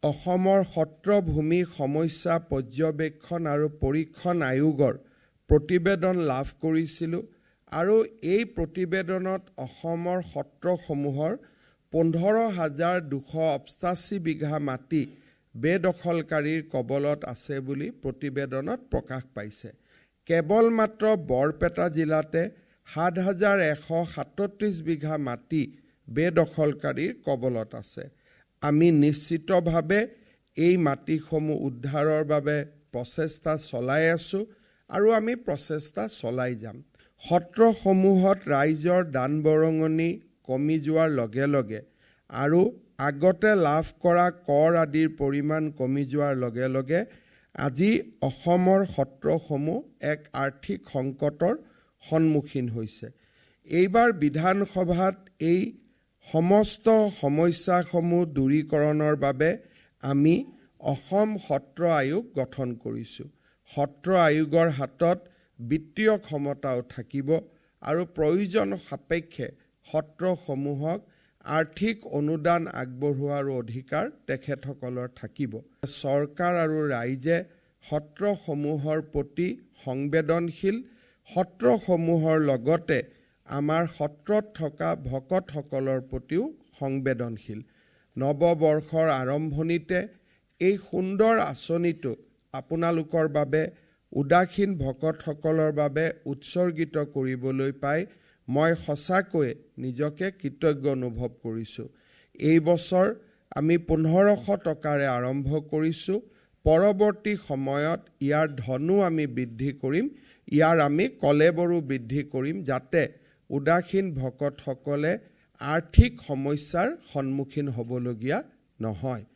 অসমৰ সত্ৰভূমি সমস্যা পৰ্যবেক্ষণ আৰু পৰীক্ষণ আয়োগৰ প্ৰতিবেদন লাভ কৰিছিলোঁ আৰু এই প্ৰতিবেদনত অসমৰ সত্ৰসমূহৰ 15,288 বিঘা মাটি বেদখলকাৰীৰ কবলত আছে বুলি প্ৰতিবেদনত প্ৰকাশ পাইছে। কেৱল মাত্ৰ বৰপেটা জিলাতে 7,137 বিঘা মাটি বেদখলকাৰীৰ কবলত আছে। আমি নিশ্চিতভাৱে এই মাটিসমূহ উদ্ধাৰৰ বাবে প্ৰচেষ্টা চলাই আছোঁ আৰু আমি প্ৰচেষ্টা চলাই যাম। সত্ৰসমূহত ৰাইজৰ দান বৰঙণি কমি যোৱাৰ লগে লগে আৰু আগতে লাভ কৰা কৰ আদিৰ পৰিমাণ কমি যোৱাৰ লগে লগে আজি অসমৰ সত্ৰসমূহ এক আৰ্থিক সংকটৰ সন্মুখীন হৈছে। এইবাৰ বিধানসভাত এই সমস্ত সমস্যাসমূহ দূৰীকৰণৰ বাবে আমি অসম সত্ৰ আয়োগ গঠন কৰিছোঁ। সত্ৰ আয়োগৰ হাতত বিত্তীয় ক্ষমতাও থাকিব আৰু প্ৰয়োজন সাপেক্ষে সত্ৰসমূহক আৰ্থিক অনুদান আগবঢ়োৱাৰ অধিকাৰ তেখেতসকলৰ থাকিব। চৰকাৰ আৰু ৰাইজে সত্ৰসমূহৰ প্ৰতি সংবেদনশীল। সত্ৰসমূহৰ লগতে আমাৰ সত্ৰত থকা ভকতসকলৰ প্ৰতিও সংবেদনশীল। নৱবৰ্ষৰ আৰম্ভণিতে এই সুন্দৰ আঁচনিটো আপোনালোকৰ বাবে উদাসীন ভকতসকলৰ বাবে উৎসৰ্গিত কৰিবলৈ পাই মই সঁচাকৈয়ে নিজকে কৃতজ্ঞ অনুভৱ কৰিছোঁ। এই বছৰ আমি 1,500 টকাৰে আৰম্ভ কৰিছোঁ। পৰৱৰ্তী সময়ত ইয়াৰ ধনো আমি বৃদ্ধি কৰিম, ইয়াৰ আমি কলেবৰো বৃদ্ধি কৰিম, যাতে উদাসীন ভকতসকলে আৰ্থিক সমস্যাৰ সন্মুখীন হ'বলগীয়া নহয়।